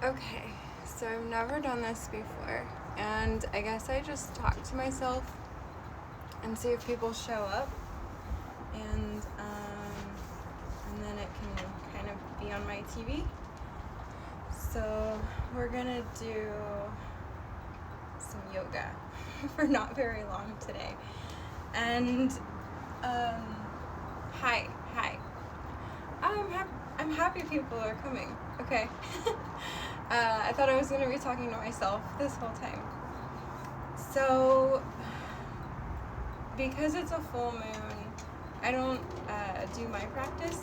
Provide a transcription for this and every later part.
Okay, so I've never done this before, and I guess I just talk to myself and see if people show up, and then it can kind of be on my TV. So we're gonna do some yoga for not very long today, and hi. I'm happy people are coming. Okay. I thought I was going to be talking to myself this whole time. So, because it's a full moon, I don't do my practice,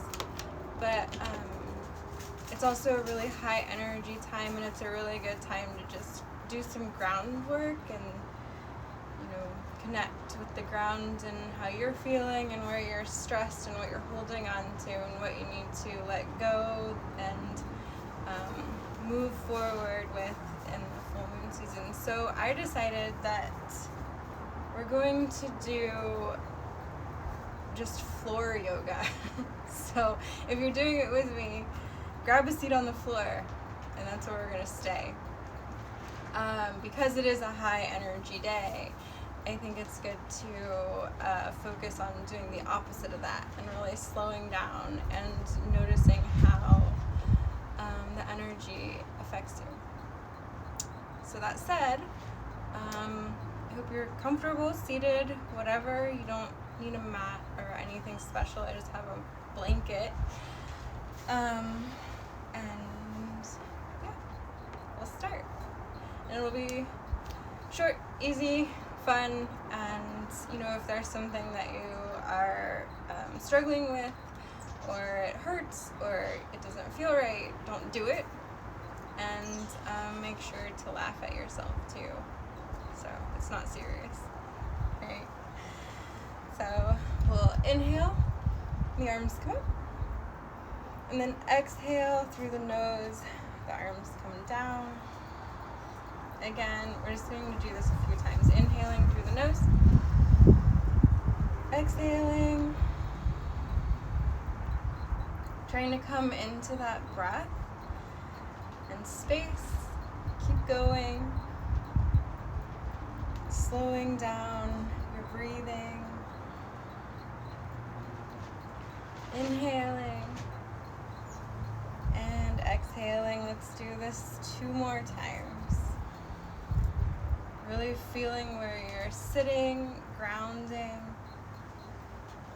but it's also a really high energy time, and it's a really good time to just do some groundwork and, connect with the ground and how you're feeling and where you're stressed and what you're holding on to and what you need to let go and move forward with in the full moon season. So I decided that we're going to do just floor yoga. So if you're doing it with me, grab a seat on the floor, and that's where we're going to stay. Because it is a high energy day, I think it's good to focus on doing the opposite of that and really slowing down and noticing how the energy affects you. So that said, I hope you're comfortable, seated, whatever. You don't need a mat or anything special. I just have a blanket. And yeah, we'll start. And it'll be short, easy, fun, and if there's something that you are struggling with, or it hurts, or it doesn't feel right, don't do it, and make sure to laugh at yourself too, so it's not serious. Right? So we'll inhale, the arms come up, and then exhale through the nose, the arms come down. Again, we're just going to do this a few times. Inhaling through the nose. Exhaling. Trying to come into that breath and space. Keep going. Slowing down your breathing. Inhaling. And exhaling. Let's do this 2 more times. Really feeling where you're sitting, grounding,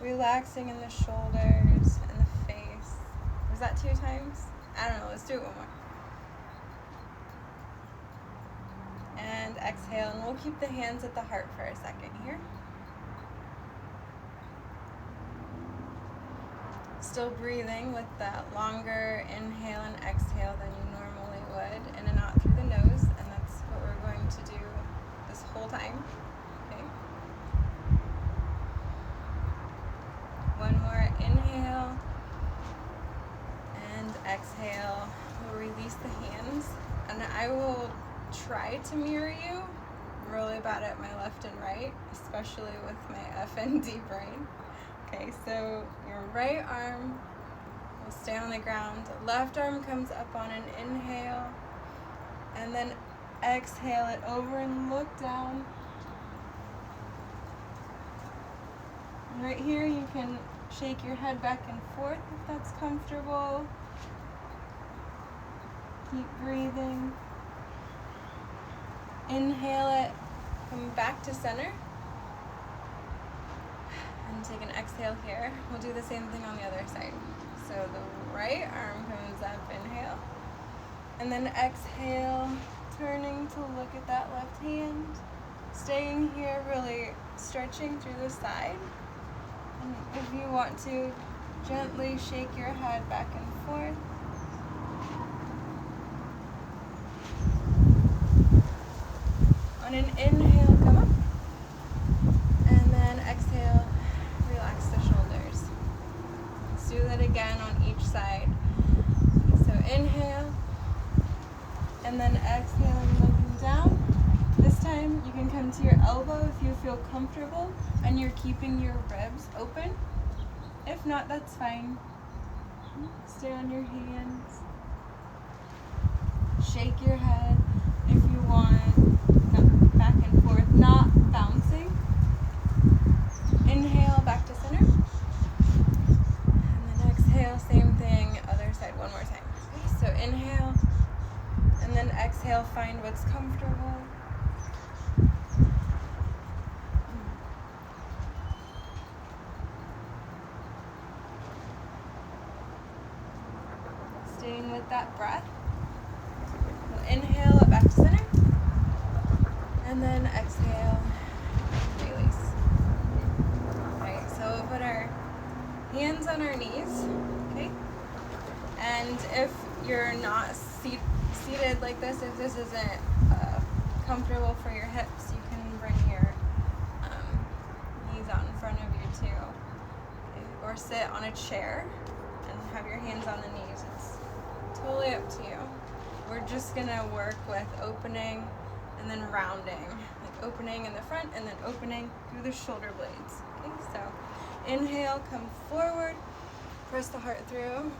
relaxing in the shoulders and the face. Was that 2 times? I don't know, let's do it 1 more. And exhale, and we'll keep the hands at the heart for a second here. Still breathing with that longer inhale and exhale than you normally would, in and out through the nose, and that's what we're going to do this whole time. Okay. 1 more inhale and exhale. We'll release the hands, and I will try to mirror you. I'm really bad at my left and right, especially with my FND brain. Okay, so your right arm will stay on the ground. The left arm comes up on an inhale, and then exhale it over and look down. And right here you can shake your head back and forth if that's comfortable. Keep breathing. Inhale it, come back to center. And take an exhale here. We'll do the same thing on the other side. So the right arm comes up, inhale. And then exhale. Turning to look at that left hand, staying here, really stretching through the side. And if you want to, gently shake your head back and forth. On an inhale, come up. And then exhale, relax the shoulders. Let's do that again on each side. So inhale. And then exhaling, looking down. This time you can come to your elbow if you feel comfortable and you're keeping your ribs open. If not, that's fine. Stay on your hands. shake your head if you want. Back and forth, not bouncing. Inhale, back to center. And then exhale, same thing, other side, one more time. Okay, so inhale, and then exhale, find what's comfortable. Staying with that breath. We'll inhale it back to center. And then exhale, release. Alright, so we'll put our hands on our knees, okay? And if you're not seated like this, if this isn't comfortable for your hips, you can bring your knees out in front of you too. Okay? Or sit on a chair and have your hands on the knees. It's totally up to you. We're just gonna work with opening and then rounding, like opening in the front and then opening through the shoulder blades. Okay, so inhale, come forward, press the heart through,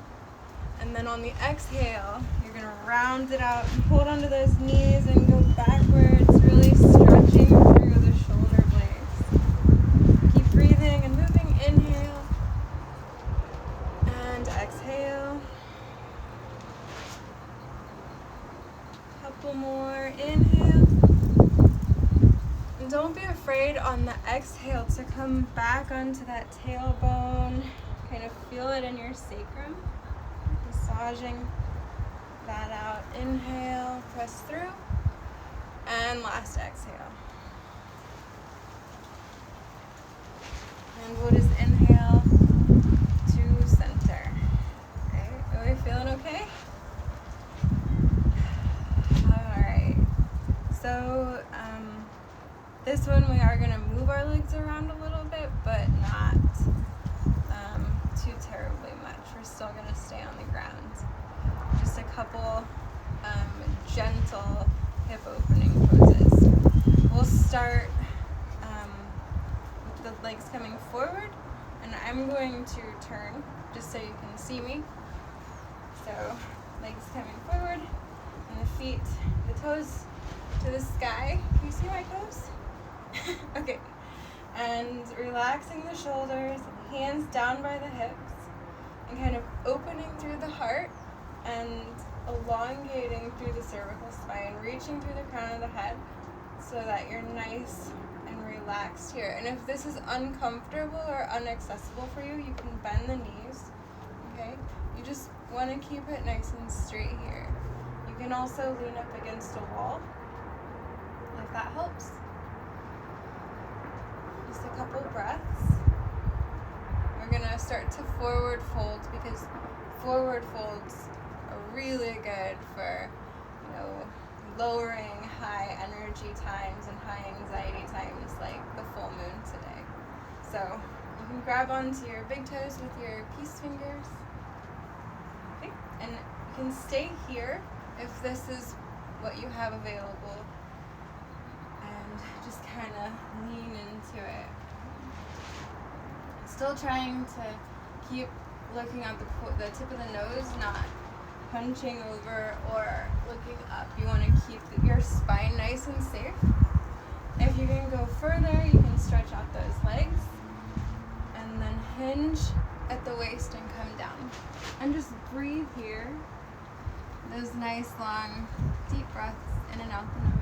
and then on the exhale, you're gonna round it out and hold onto those knees and go backwards, really stretching through the shoulder blades. Keep breathing and moving. Inhale and exhale. Couple more. Inhale. And don't be afraid on the exhale to come back onto that tailbone. Kind of feel it in your sacrum. Massaging that out. Inhale, press through. And last exhale. And we'll just inhale to center. Okay, are we feeling okay? So this one we are going to move our legs around a little bit, but not too terribly much. We're still going to stay on the ground. Just a couple gentle hip opening poses. We'll start with the legs coming forward, and I'm going to turn just so you can see me. So legs coming forward, and the feet, the toes to the sky. Can you see my toes? Okay. And relaxing the shoulders, hands down by the hips, and kind of opening through the heart and elongating through the cervical spine, reaching through the crown of the head so that you're nice and relaxed here. And if this is uncomfortable or inaccessible for you, you can bend the knees, okay? You just want to keep it nice and straight here. You can also lean up against a wall if that helps. Just a couple breaths. We're gonna start to forward fold because forward folds are really good for, lowering high energy times and high anxiety times like the full moon today. So you can grab onto your big toes with your peace fingers. Okay, and you can stay here if this is what you have available. Just kind of lean into it. Still trying to keep looking at the tip of the nose, not hunching over or looking up. You want to keep your spine nice and safe. If you can go further, you can stretch out those legs and then hinge at the waist and come down. And just breathe here. Those nice long deep breaths in and out the nose.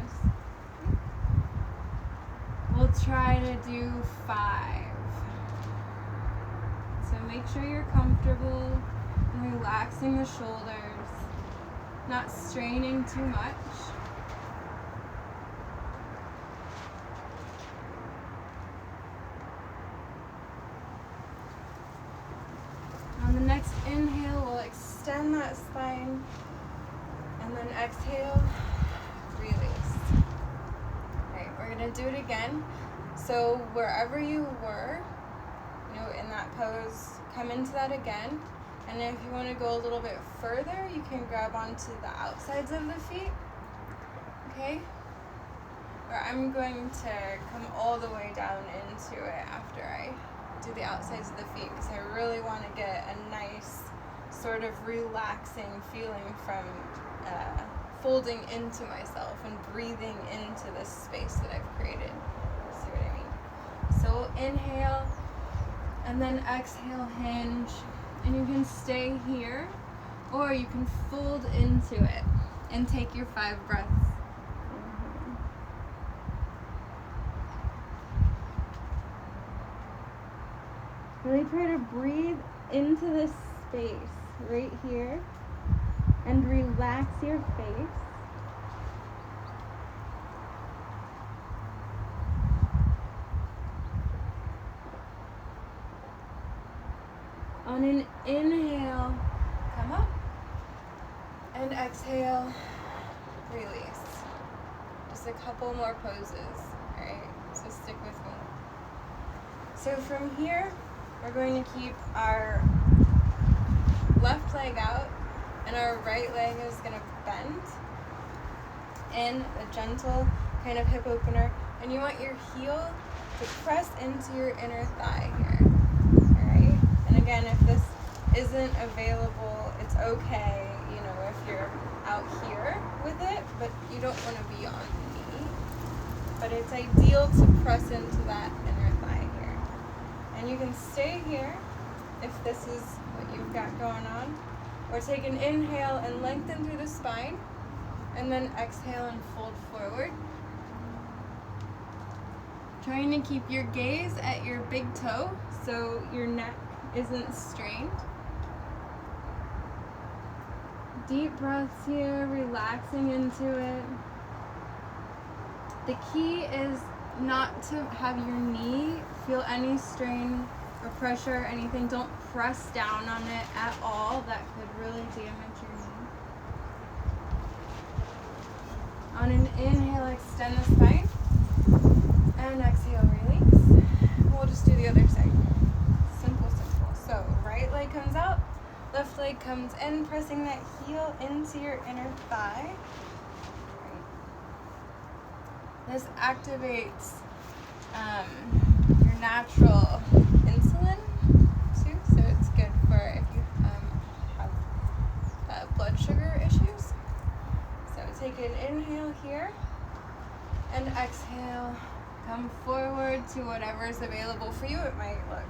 We'll try to do 5. So make sure you're comfortable and relaxing the shoulders, not straining too much. On the next inhale, we'll extend that spine, and then exhale, release. We're going to do it again. So wherever you were, in that pose, come into that again. And if you want to go a little bit further, you can grab onto the outsides of the feet. Okay? Or I'm going to come all the way down into it after I do the outsides of the feet because I really want to get a nice sort of relaxing feeling folding into myself and breathing into this space that I've created. See what I mean? So inhale, and then exhale, hinge. And you can stay here, or you can fold into it and take your 5 breaths. Really try to breathe into this space right here and relax your face. On an inhale, come up, and exhale, release. Just a couple more poses, all right? So stick with me. So from here, we're going to keep our left leg out, and our right leg is going to bend in a gentle kind of hip opener, and you want your heel to press into your inner thigh here. And again, if this isn't available, it's okay, if you're out here with it, but you don't want to be on the knee. But it's ideal to press into that inner thigh here. And you can stay here if this is what you've got going on. Or take an inhale and lengthen through the spine, and then exhale and fold forward. Trying to keep your gaze at your big toe so your neck isn't strained. Deep breaths here, relaxing into it. The key is not to have your knee feel any strain or pressure or anything. Don't press down on it at all. That could really damage your knee. On an inhale, extend the spine. And exhale, release. We'll just do the other side. Simple. So right leg comes out, left leg comes in, pressing that heel into your inner thigh. This activates your natural insulin too, so it's good for if you have blood sugar issues. So take an inhale here, and exhale. Come forward to whatever's available for you. It might look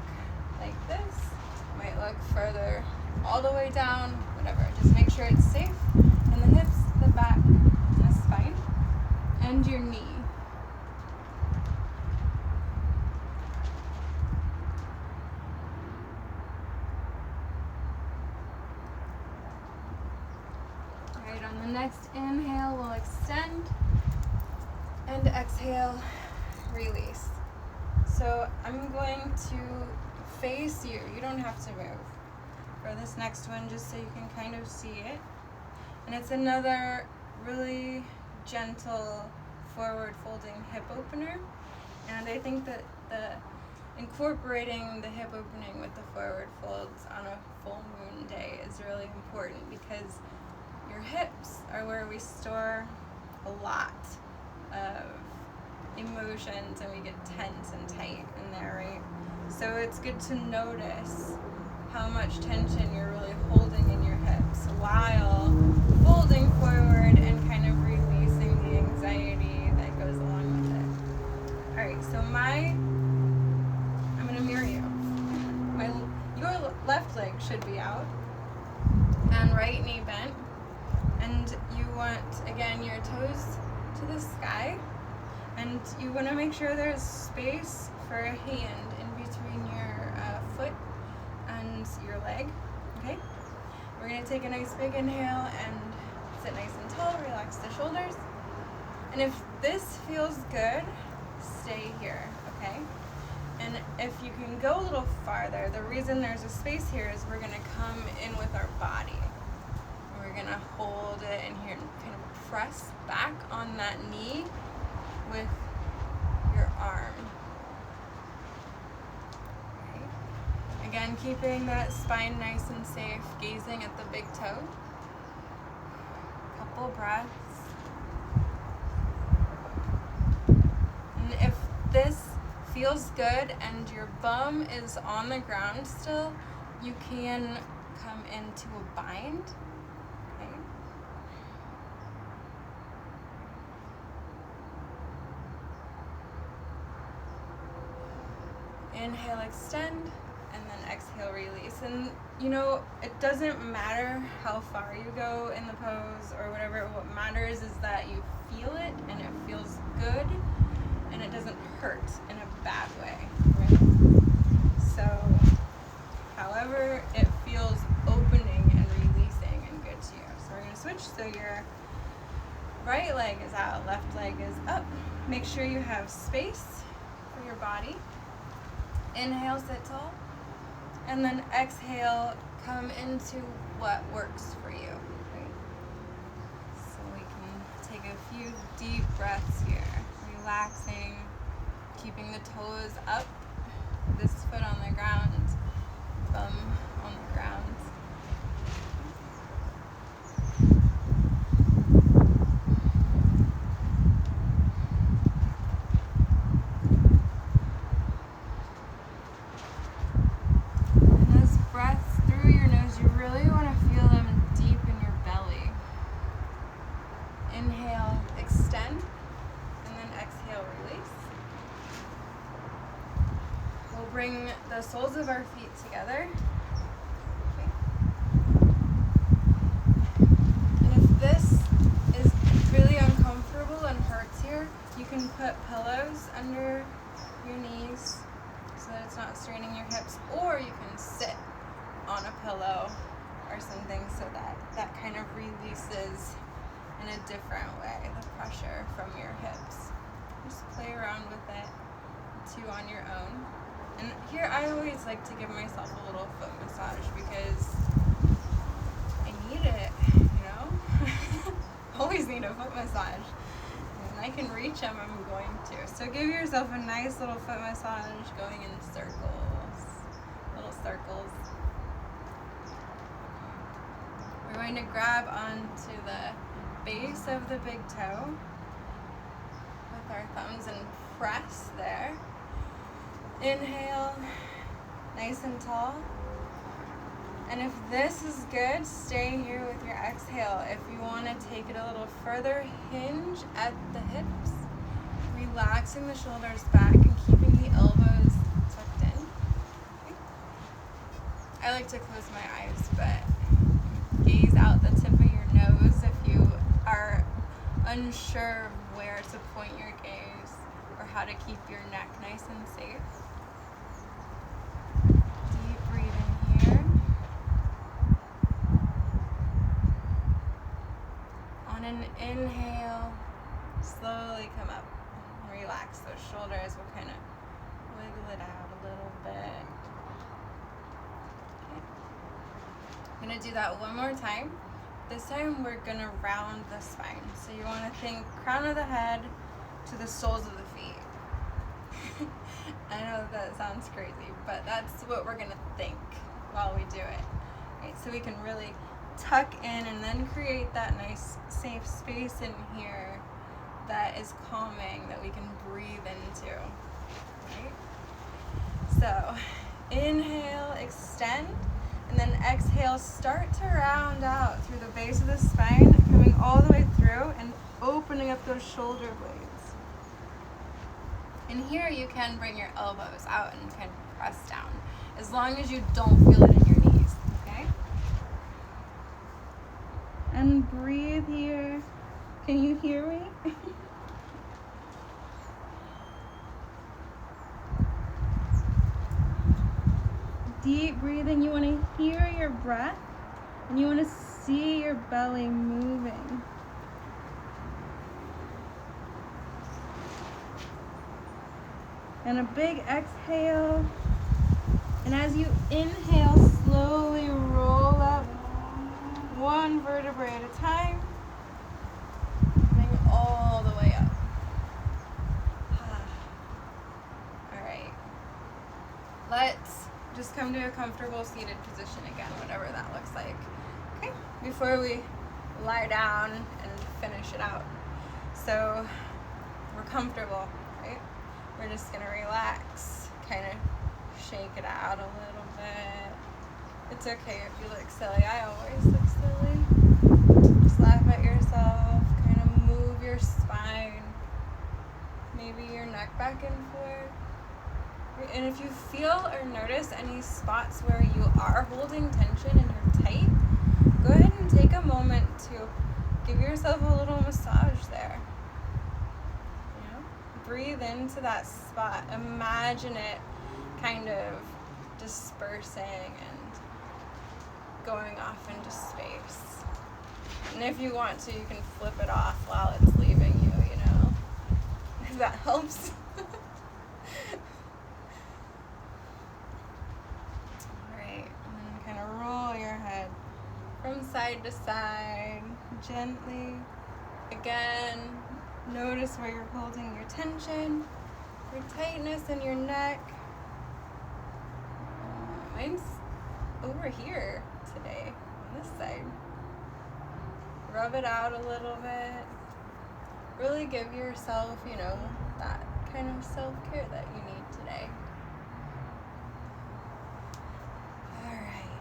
like this. It might look further all the way down, whatever. Just make sure it's safe in the hips, the back, and the spine, and your knee. All right, on the next inhale, we'll extend, and exhale, release. So I'm going to face you. You don't have to move for this next one, just so you can kind of see it. And it's another really gentle forward folding hip opener. And I think that incorporating the hip opening with the forward folds on a full moon day is really important, because your hips are where we store a lot of emotions, and we get tense and tight in there, right? So it's good to notice how much tension you're really holding in your hips while folding forward and kind of releasing the anxiety that goes along with it. All right, so I'm gonna mirror you. Your left leg should be out and right knee bent, and you want, again, your toes to the sky. And you want to make sure there's space for a hand in between your foot and your leg, okay? We're going to take a nice big inhale and sit nice and tall, relax the shoulders. And if this feels good, stay here, okay? And if you can go a little farther, the reason there's a space here is we're going to come in with our body. We're going to hold it in here and kind of press back on that knee with your arm. Okay. Again, keeping that spine nice and safe, gazing at the big toe. Couple breaths. And if this feels good and your bum is on the ground still, you can come into a bind. Okay. extend, and then exhale, release. And you know, it doesn't matter how far you go in the pose or whatever. What matters is that you feel it and it feels good and it doesn't hurt in a bad way, right? So however it feels opening and releasing and good to you. So we're going to switch. So your right leg is out, left leg is up. Make sure you have space for your body. Inhale, sit tall. And then exhale, come into what works for you. Right? So we can take a few deep breaths here. Relaxing, keeping the toes up, this foot on the ground, thumb on the ground. And those breaths through your nose, you really want to feel them deep in your belly. Inhale, extend, and then exhale, release. We'll bring the soles of our feet together. And if this is really uncomfortable and hurts here, you can put pillows under your knees so that it's not straining your hips, or you can sit on a pillow or something so that that kind of releases in a different way the pressure from your hips. Just play around with it too on your own. And here I always like to give myself a little foot massage because I need it, you know? Always need a foot massage. And I can reach them, I'm going to. So give yourself a nice little foot massage going in circles, little circles. We're going to grab onto the base of the big toe with our thumbs and press there. Inhale, nice and tall. And if this is good, stay here with your exhale. If you want to take it a little further, hinge at the hips, relaxing the shoulders back and keeping the elbows tucked in. Okay. I like to close my eyes, but gaze out the tip of your nose if you are unsure of where to point your gaze or how to keep your neck nice and safe. Deep breathing here. On an inhale, slowly come up and relax those shoulders. We'll kind of wiggle it out a little bit. Okay. I'm going to do that one more time. This time we're going to round the spine. So you want to think crown of the head to the soles of the feet. I know that sounds crazy, but that's what we're going to think while we do it. Right? So we can really tuck in and then create that nice safe space in here that is calming, that we can breathe into. Right? So inhale, extend, and then exhale, start to round out through the base of the spine, coming all the way through and opening up those shoulder blades. And here you can bring your elbows out and kind of press down, as long as you don't feel it in your knees, okay? And breathe here. Can you hear me? Deep breathing. You want to hear your breath and you want to see your belly moving. And a big exhale. And as you inhale, slowly roll up one vertebrae at a time, coming all the way up. All right. Let's just come to a comfortable seated position again, whatever that looks like. Okay, before we lie down and finish it out. So we're comfortable, right? We're just gonna relax, kind of shake it out a little bit. It's okay if you look silly. I always look silly. Just laugh at yourself, kind of move your spine, maybe your neck back and forth. And if you feel or notice any spots where you are holding tension and you're tight, go ahead and take a moment to give yourself a little massage there. You know? Breathe into that spot. Imagine it kind of dispersing and going off into space. And if you want to, you can flip it off while it's leaving you, if that helps. Alright, and then kind of roll your head from side to side, gently. Again, notice where you're holding your tension, your tightness in your neck. Mine's over here today, on this side. Rub it out a little bit. Really give yourself, that kind of self-care that you need today. Alright.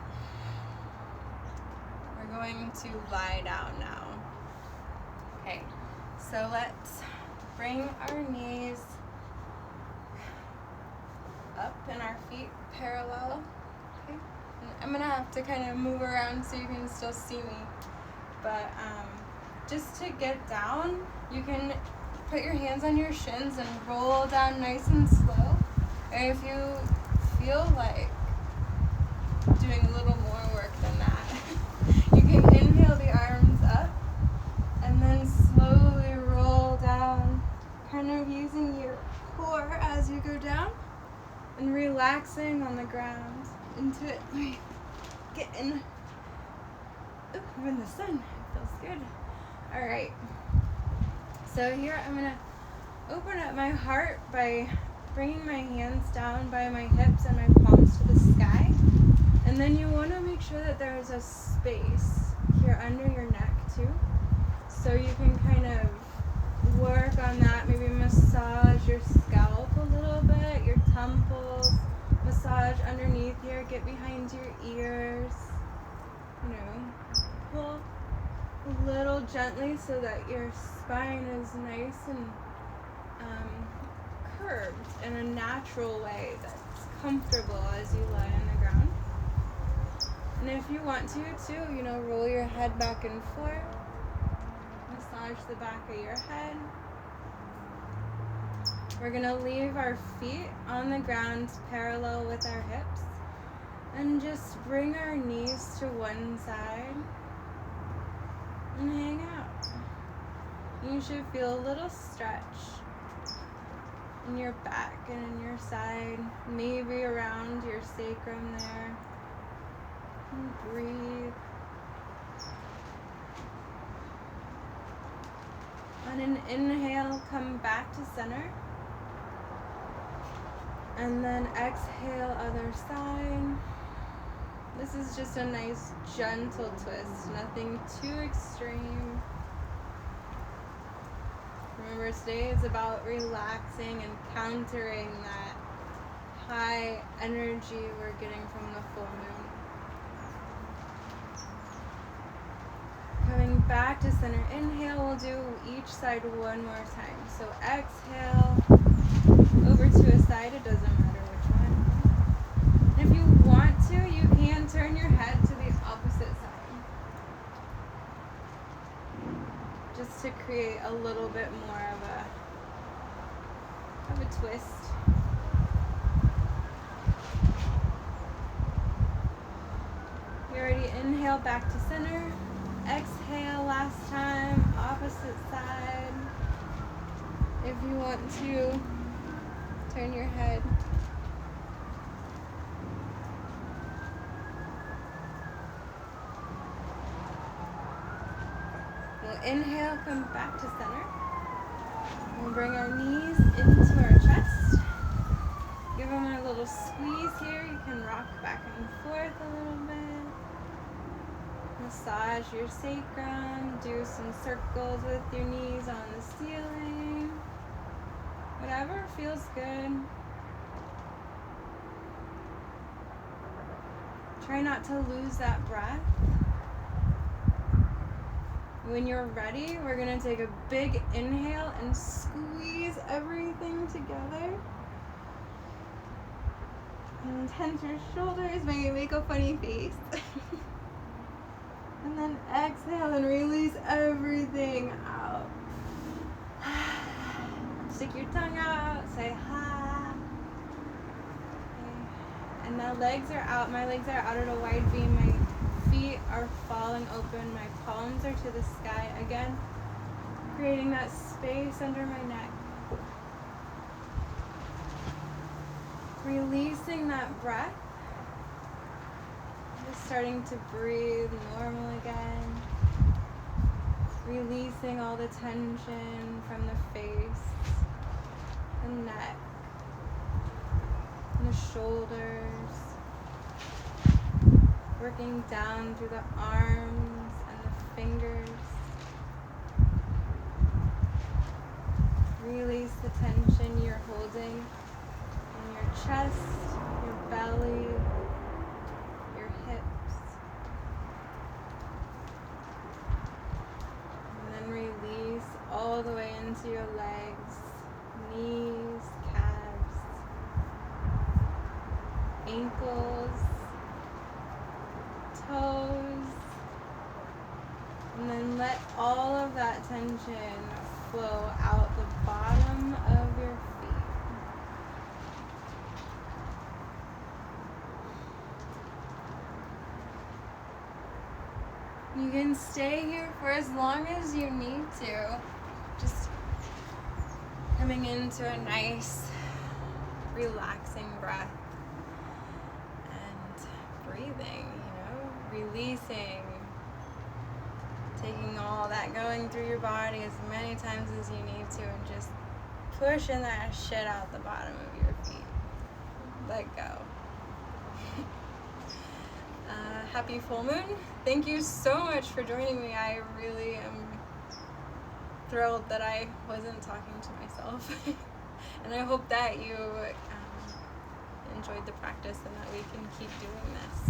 We're going to lie down now. Okay, so let's bring our knees up and our feet parallel. Okay, and I'm gonna have to kind of move around so you can still see me. But just to get down, you can put your hands on your shins and roll down nice and slow. And if you feel like doing a little more work than that, you can inhale the arms up and then slowly roll down, kind of using your core as you go down and relaxing on the ground into it. Get in. Ooh, I'm in the sun. It feels good. Alright. So here I'm going to open up my heart by bringing my hands down by my hips and my palms to the sky. And then you want to make sure that there's a space here under your neck too. So you can kind of work on that. Maybe massage your scalp a little bit, your temples. Massage underneath here. Get behind your ears. Pull a little gently so that your spine is nice and curved in a natural way that's comfortable as you lie on the ground. And if you want to too, roll your head back and forth. Massage the back of your head. We're going to leave our feet on the ground parallel with our hips. And just bring our knees to one side and hang out. You should feel a little stretch in your back and in your side, maybe around your sacrum there. And breathe. On an inhale, come back to center. And then exhale, other side. This is just a nice gentle twist, nothing too extreme. Remember, today is about relaxing and countering that high energy we're getting from the full moon. Coming back to center, inhale, we'll do each side one more time. So exhale, over to a side, it doesn't matter which one. And if you want to, you can turn your head to the opposite side. Just to create a little bit more of a twist. You already inhale back to center. Exhale last time, opposite side. If you want to, turn your head. We'll inhale, come back to center. We'll bring our knees into our chest. Give them a little squeeze here. You can rock back and forth a little bit. Massage your sacrum. Do some circles with your knees on the ceiling. Whatever feels good. Try not to lose that breath. When you're ready, we're going to take a big inhale and squeeze everything together. And tense your shoulders, maybe make a funny face. And then exhale and release everything out. Stick your tongue out, say ha. Okay. And the legs are out. My legs are out at a wide V. My feet are falling open. My palms are to the sky again, creating that space under my neck. Releasing that breath. Just starting to breathe normal again. Releasing all the tension from the face, the neck, and the shoulders. Working down through the arms and the fingers. Release the tension you're holding in your chest, your belly, your hips. And then release all the way into your legs, knees, calves, ankles, toes. And then let all of that tension flow out the bottom of your feet. You can stay here for as long as you need to. Just coming into a nice, relaxing breath and breathing, releasing, taking all that going through your body as many times as you need to, and just pushing that shit out the bottom of your feet. Let go. Happy full moon. Thank you so much for joining me. I really am thrilled that I wasn't talking to myself. And I hope that you enjoyed the practice and that we can keep doing this.